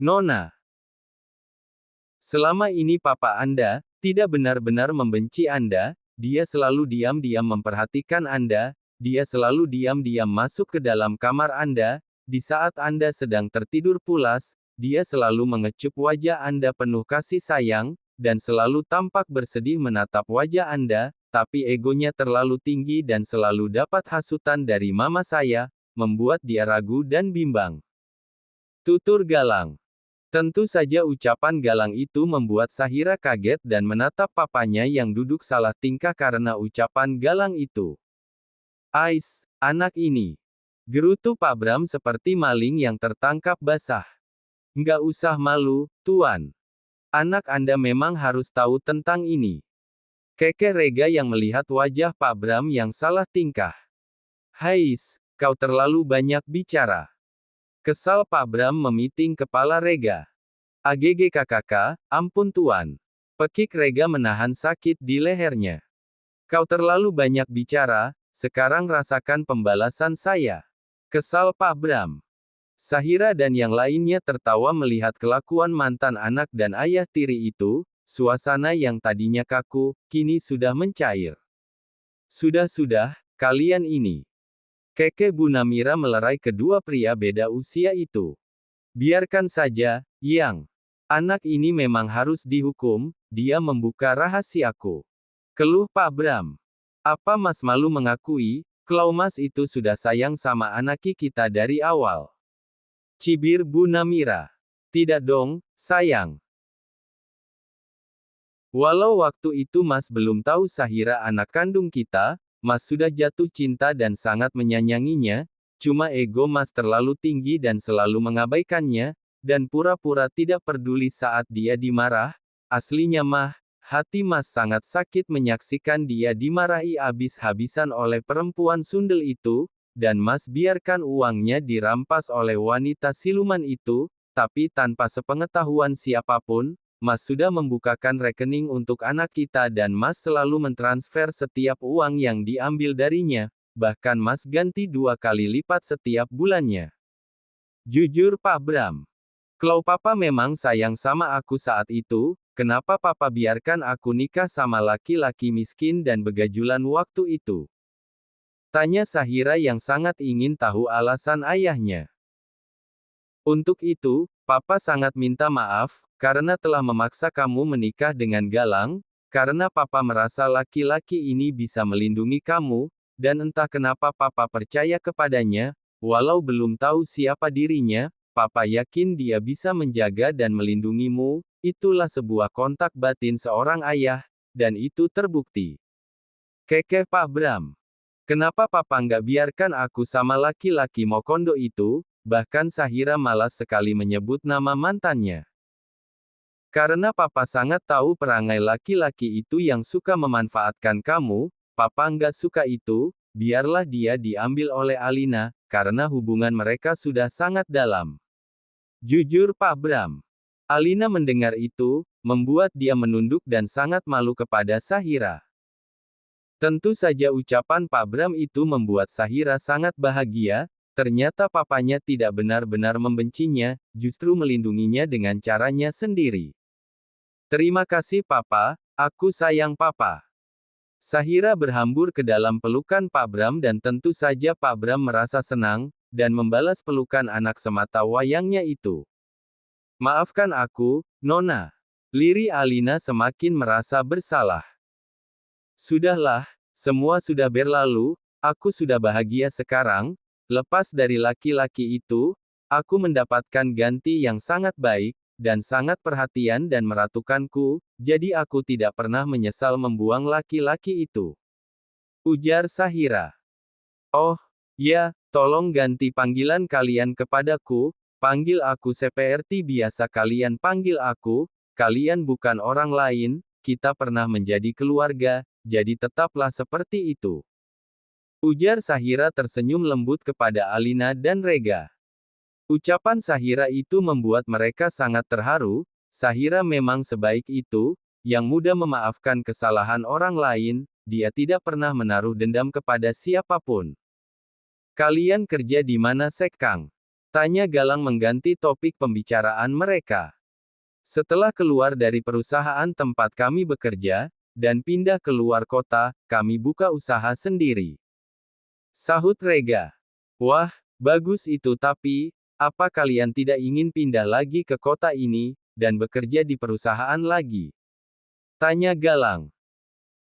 Nona, selama ini papa Anda tidak benar-benar membenci Anda, dia selalu diam-diam memperhatikan Anda, dia selalu diam-diam masuk ke dalam kamar Anda, di saat Anda sedang tertidur pulas, dia selalu mengecup wajah Anda penuh kasih sayang, dan selalu tampak bersedih menatap wajah Anda, tapi egonya terlalu tinggi dan selalu dapat hasutan dari mama saya, membuat dia ragu dan bimbang. Tutur Galang. Tentu saja ucapan galang itu membuat Sahira kaget dan menatap papanya yang duduk salah tingkah karena ucapan galang itu. Ais, anak ini. Gerutu Pak Bram seperti maling yang tertangkap basah. Nggak usah malu, Tuan. Anak Anda memang harus tahu tentang ini. Keke Rega yang melihat wajah Pak Bram yang salah tingkah. Hais, kau terlalu banyak bicara. Kesal Pak Bram memiting kepala Rega. AGGKKK, ampun Tuan. Pekik Rega menahan sakit di lehernya. Kau terlalu banyak bicara, sekarang rasakan pembalasan saya. Kesal Pak Bram. Sahira dan yang lainnya tertawa melihat kelakuan mantan anak dan ayah tiri itu, suasana yang tadinya kaku, kini sudah mencair. Sudah-sudah, kalian ini. Keke Bu Namira melerai kedua pria beda usia itu. Biarkan saja, Yang. Anak ini memang harus dihukum, dia membuka rahasiaku. Keluh Pak Bram. Apa Mas malu mengakui, kalau Mas itu sudah sayang sama anaki kita dari awal? Cibir Bu Namira. Tidak dong, sayang. Walau waktu itu Mas belum tahu Sahira anak kandung kita, Mas sudah jatuh cinta dan sangat menyayanginya, cuma ego Mas terlalu tinggi dan selalu mengabaikannya, dan pura-pura tidak peduli saat dia dimarah, aslinya mah, hati Mas sangat sakit menyaksikan dia dimarahi habis-habisan oleh perempuan sundel itu, dan Mas biarkan uangnya dirampas oleh wanita siluman itu, tapi tanpa sepengetahuan siapapun, Mas sudah membukakan rekening untuk anak kita dan Mas selalu mentransfer setiap uang yang diambil darinya, bahkan Mas ganti 2 kali lipat setiap bulannya. Jujur Pak Bram. Kalau Papa memang sayang sama aku saat itu, kenapa Papa biarkan aku nikah sama laki-laki miskin dan begajulan waktu itu? Tanya Sahira yang sangat ingin tahu alasan ayahnya. Untuk itu, Papa sangat minta maaf, karena telah memaksa kamu menikah dengan Galang, karena Papa merasa laki-laki ini bisa melindungi kamu, dan entah kenapa Papa percaya kepadanya, walau belum tahu siapa dirinya, Papa yakin dia bisa menjaga dan melindungimu, itulah sebuah kontak batin seorang ayah, dan itu terbukti. Kekeh Pak Bram. Kenapa Papa nggak biarkan aku sama laki-laki Mokondo itu, bahkan Sahira malas sekali menyebut nama mantannya. Karena Papa sangat tahu perangai laki-laki itu yang suka memanfaatkan kamu, Papa nggak suka itu, biarlah dia diambil oleh Alina, karena hubungan mereka sudah sangat dalam. Jujur Pak Bram. Alina mendengar itu, membuat dia menunduk dan sangat malu kepada Sahira. Tentu saja ucapan Pak Bram itu membuat Sahira sangat bahagia, ternyata papanya tidak benar-benar membencinya, justru melindunginya dengan caranya sendiri. Terima kasih Papa, aku sayang Papa. Sahira berhambur ke dalam pelukan Pak Bram dan tentu saja Pak Bram merasa senang, dan membalas pelukan anak semata wayangnya itu. Maafkan aku, Nona. Liri Alina semakin merasa bersalah. Sudahlah, semua sudah berlalu, aku sudah bahagia sekarang, lepas dari laki-laki itu, aku mendapatkan ganti yang sangat baik, dan sangat perhatian dan meratukanku, jadi aku tidak pernah menyesal membuang laki-laki itu. Ujar Sahira. Oh, ya, tolong ganti panggilan kalian kepadaku, panggil aku seperti biasa kalian panggil aku, kalian bukan orang lain, kita pernah menjadi keluarga, jadi tetaplah seperti itu. Ujar Sahira tersenyum lembut kepada Alina dan Rega. Ucapan Sahira itu membuat mereka sangat terharu, Sahira memang sebaik itu, yang mudah memaafkan kesalahan orang lain, dia tidak pernah menaruh dendam kepada siapapun. Kalian kerja di mana Sekang? Tanya Galang mengganti topik pembicaraan mereka. Setelah keluar dari perusahaan tempat kami bekerja, dan pindah ke luar kota, kami buka usaha sendiri. Sahut Rega. Wah, bagus itu tapi, apa kalian tidak ingin pindah lagi ke kota ini, dan bekerja di perusahaan lagi? Tanya Galang.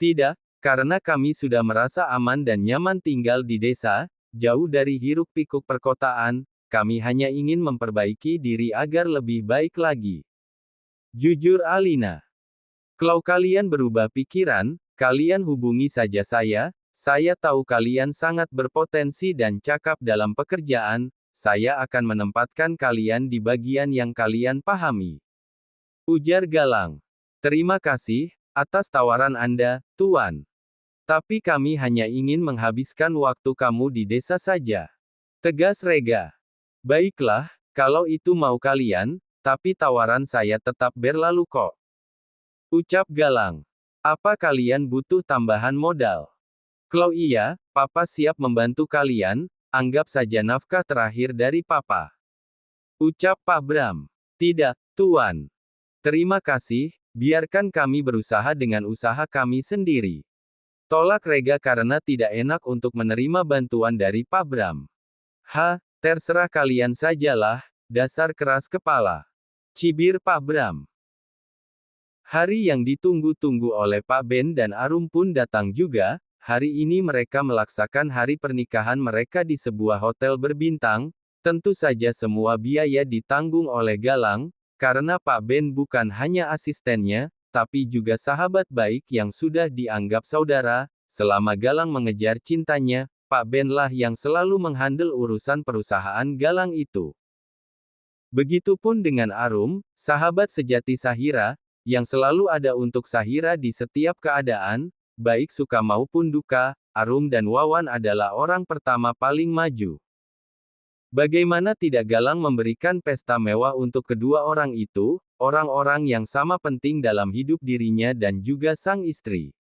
Tidak, karena kami sudah merasa aman dan nyaman tinggal di desa, jauh dari hiruk-pikuk perkotaan, kami hanya ingin memperbaiki diri agar lebih baik lagi. Jujur Alina. Kalau kalian berubah pikiran, kalian hubungi saja saya tahu kalian sangat berpotensi dan cakap dalam pekerjaan, saya akan menempatkan kalian di bagian yang kalian pahami. Ujar Galang. Terima kasih, atas tawaran Anda, Tuan. Tapi kami hanya ingin menghabiskan waktu kamu di desa saja. Tegas Rega. Baiklah, kalau itu mau kalian, tapi tawaran saya tetap berlalu kok. Ucap Galang. Apa kalian butuh tambahan modal? Kalau iya, Papa siap membantu kalian, anggap saja nafkah terakhir dari Papa. Ucap Pak Bram. Tidak, Tuan. Terima kasih, biarkan kami berusaha dengan usaha kami sendiri. Tolak Rega karena tidak enak untuk menerima bantuan dari Pak Bram. Terserah kalian sajalah, dasar keras kepala. Cibir Pak Bram. Hari yang ditunggu-tunggu oleh Pak Ben dan Arum pun datang juga. Hari ini mereka melaksakan hari pernikahan mereka di sebuah hotel berbintang. Tentu saja semua biaya ditanggung oleh Galang, karena Pak Ben bukan hanya asistennya, tapi juga sahabat baik yang sudah dianggap saudara. Selama Galang mengejar cintanya, Pak Ben lah yang selalu menghandle urusan perusahaan Galang itu. Begitupun dengan Arum, sahabat sejati Sahira, yang selalu ada untuk Sahira di setiap keadaan, baik suka maupun duka. Arum dan Wawan adalah orang pertama paling maju. Bagaimana tidak Galang memberikan pesta mewah untuk kedua orang itu, orang-orang yang sama penting dalam hidup dirinya dan juga sang istri.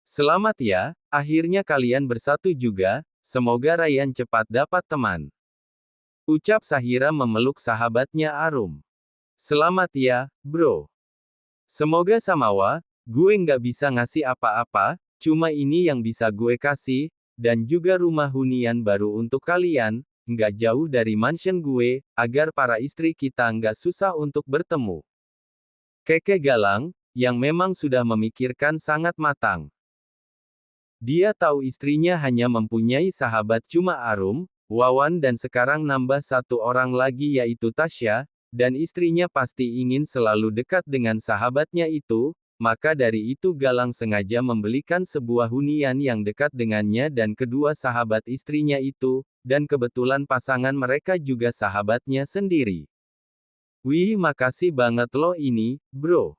Selamat ya, akhirnya kalian bersatu juga, semoga Ryan cepat dapat teman. Ucap Sahira memeluk sahabatnya Arum. Selamat ya, bro. Semoga Samawa, gue nggak bisa ngasih apa-apa, cuma ini yang bisa gue kasih, dan juga rumah hunian baru untuk kalian, nggak jauh dari mansion gue, agar para istri kita nggak susah untuk bertemu. Keke Galang, yang memang sudah memikirkan sangat matang. Dia tahu istrinya hanya mempunyai sahabat cuma Arum, Wawan dan sekarang nambah satu orang lagi yaitu Tasya, dan istrinya pasti ingin selalu dekat dengan sahabatnya itu, maka dari itu Galang sengaja membelikan sebuah hunian yang dekat dengannya dan kedua sahabat istrinya itu, dan kebetulan pasangan mereka juga sahabatnya sendiri. Wih makasih banget loh ini, bro.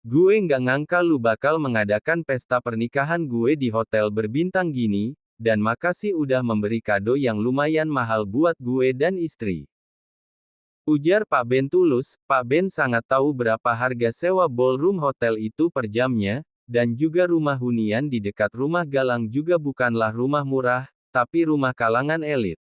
Gue nggak ngangka lu bakal mengadakan pesta pernikahan gue di hotel berbintang gini, dan makasih udah memberi kado yang lumayan mahal buat gue dan istri. Ujar Pak Ben tulus. Pak Ben sangat tahu berapa harga sewa ballroom hotel itu per jamnya, dan juga rumah hunian di dekat rumah Galang juga bukanlah rumah murah, tapi rumah kalangan elit.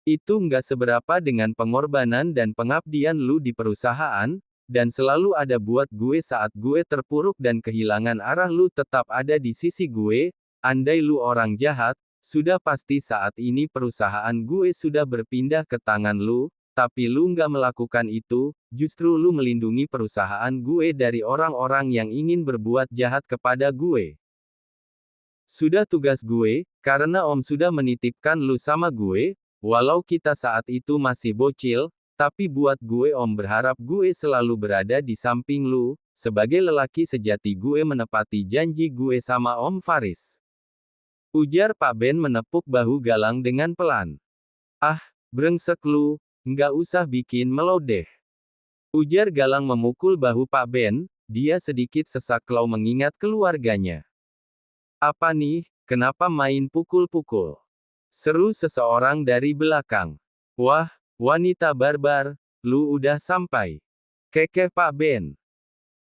Itu nggak seberapa dengan pengorbanan dan pengabdian lu di perusahaan, dan selalu ada buat gue saat gue terpuruk dan kehilangan arah lu tetap ada di sisi gue. Andai lu orang jahat, sudah pasti saat ini perusahaan gue sudah berpindah ke tangan lu, tapi lu nggak melakukan itu, justru lu melindungi perusahaan gue dari orang-orang yang ingin berbuat jahat kepada gue. Sudah tugas gue, karena Om sudah menitipkan lu sama gue, walau kita saat itu masih bocil, tapi buat gue Om berharap gue selalu berada di samping lu, sebagai lelaki sejati gue menepati janji gue sama Om Faris. Ujar Pak Ben menepuk bahu Galang dengan pelan. Ah, brengsek lu, nggak usah bikin melodeh. Ujar Galang memukul bahu Pak Ben, dia sedikit sesak kalau mengingat keluarganya. Apa nih, kenapa main pukul-pukul? Seru seseorang dari belakang. Wah, wanita barbar, lu udah sampai. Kekeh Pak Ben.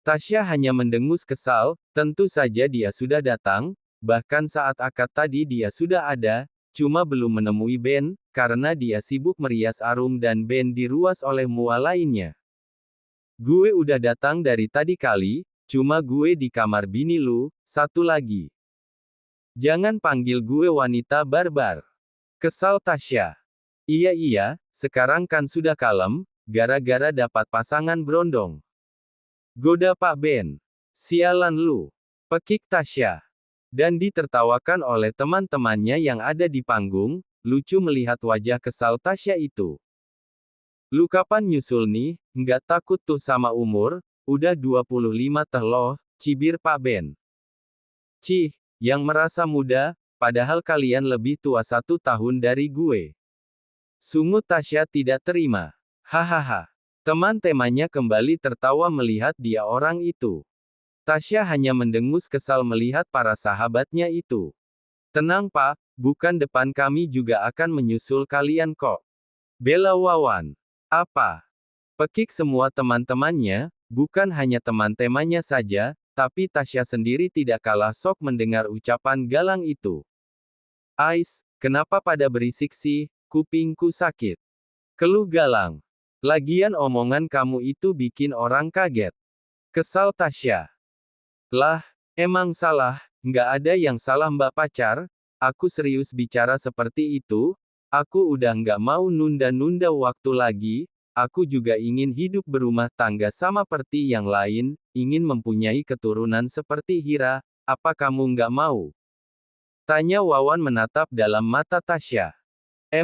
Tasya hanya mendengus kesal, tentu saja dia sudah datang, bahkan saat akad tadi dia sudah ada, cuma belum menemui Ben, karena dia sibuk merias Arum dan Ben diruas oleh mua lainnya. Gue udah datang dari tadi kali, cuma gue di kamar bini lu, satu lagi. Jangan panggil gue wanita barbar. Kesal Tasya. Iya, sekarang kan sudah kalem, gara-gara dapat pasangan berondong. Goda Pak Ben. Sialan lu. Pekik Tasya. Dan ditertawakan oleh teman-temannya yang ada di panggung, lucu melihat wajah kesal Tasya itu. Lu kapan nyusul nih, nggak takut tuh sama umur, udah 25 teh loh, cibir Pak Ben. Cih, yang merasa muda, padahal kalian lebih tua 1 tahun dari gue. Sungut Tasya tidak terima. Hahaha. Teman-temannya kembali tertawa melihat dia orang itu. Tasya hanya mendengus kesal melihat para sahabatnya itu. Tenang Pak, bukan depan kami juga akan menyusul kalian kok. Bela Wawan. Apa? Pekik semua teman-temannya, bukan hanya teman-temannya saja, tapi Tasya sendiri tidak kalah sok mendengar ucapan galang itu. Ais, kenapa pada berisik sih, kupingku sakit. Keluh galang. Lagian omongan kamu itu bikin orang kaget. Kesal Tasya. Lah, emang salah, nggak ada yang salah mbak pacar, aku serius bicara seperti itu, aku udah nggak mau nunda-nunda waktu lagi, aku juga ingin hidup berumah tangga sama seperti yang lain, ingin mempunyai keturunan seperti Hira, apa kamu nggak mau? Tanya Wawan menatap dalam mata Tasya.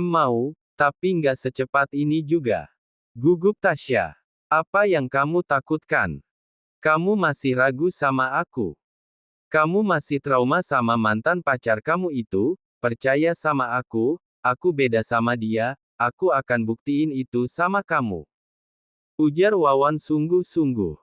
Mau, tapi nggak secepat ini juga. Gugup Tasya. Apa yang kamu takutkan? Kamu masih ragu sama aku. Kamu masih trauma sama mantan pacar kamu itu, percaya sama aku beda sama dia, aku akan buktiin itu sama kamu. Ujar Wawan sungguh-sungguh.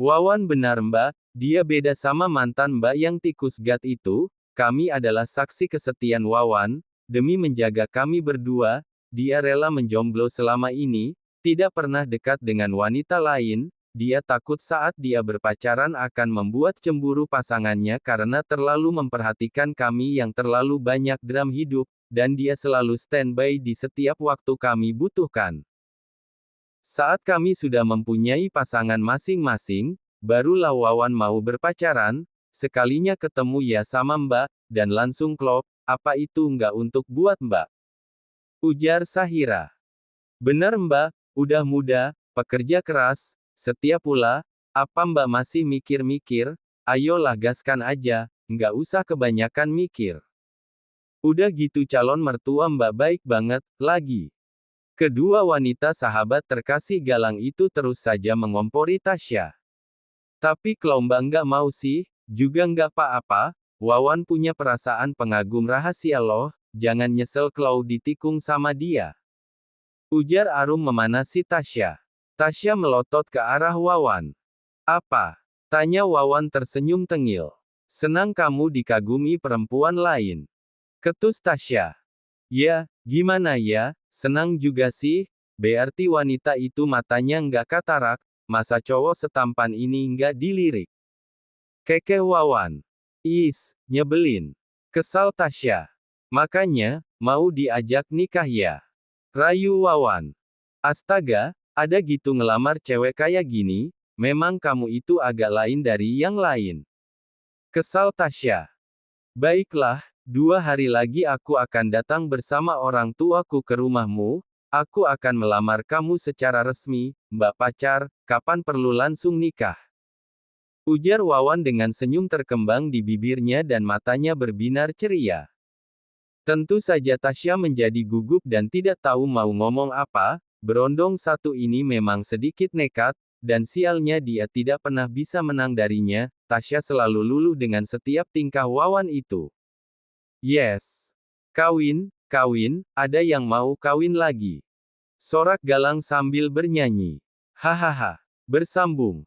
Wawan benar mbak, dia beda sama mantan mbak yang tikus gat itu, kami adalah saksi kesetiaan Wawan, demi menjaga kami berdua, dia rela menjomblo selama ini, tidak pernah dekat dengan wanita lain, dia takut saat dia berpacaran akan membuat cemburu pasangannya karena terlalu memperhatikan kami yang terlalu banyak dram hidup, dan dia selalu standby di setiap waktu kami butuhkan. Saat kami sudah mempunyai pasangan masing-masing, barulah Wawan mau berpacaran, sekalinya ketemu ya sama mbak, dan langsung klop, apa itu nggak untuk buat mbak? Ujar Sahira. Bener mbak, udah muda, pekerja keras, setia pula, apa mbak masih mikir-mikir, ayolah gaskan aja, nggak usah kebanyakan mikir. Udah gitu calon mertua mbak baik banget, lagi. Kedua wanita sahabat terkasih galang itu terus saja mengompori Tasya. Tapi kalau mbak nggak mau sih, juga nggak apa-apa, Wawan punya perasaan pengagum rahasia loh, jangan nyesel kalau ditikung sama dia. Ujar Arum memanasi Tasya. Tasya melotot ke arah Wawan. Apa? Tanya Wawan tersenyum tengil. Senang kamu dikagumi perempuan lain. Ketus Tasya. Ya, gimana ya, senang juga sih, berarti wanita itu matanya nggak katarak, masa cowok setampan ini nggak dilirik. Kekeh Wawan. Nyebelin. Kesal Tasya. Makanya, mau diajak nikah ya? Rayu Wawan. Astaga, ada gitu ngelamar cewek kayak gini, memang kamu itu agak lain dari yang lain. Kesal Tasya. Baiklah, 2 hari lagi aku akan datang bersama orang tuaku ke rumahmu, aku akan melamar kamu secara resmi, mbak pacar, kapan perlu langsung nikah? Ujar Wawan dengan senyum terkembang di bibirnya dan matanya berbinar ceria. Tentu saja Tasya menjadi gugup dan tidak tahu mau ngomong apa, berondong satu ini memang sedikit nekat, dan sialnya dia tidak pernah bisa menang darinya, Tasya selalu luluh dengan setiap tingkah Wawan itu. Yes. Kawin, ada yang mau kawin lagi. Sorak galang sambil bernyanyi. Hahaha. Bersambung.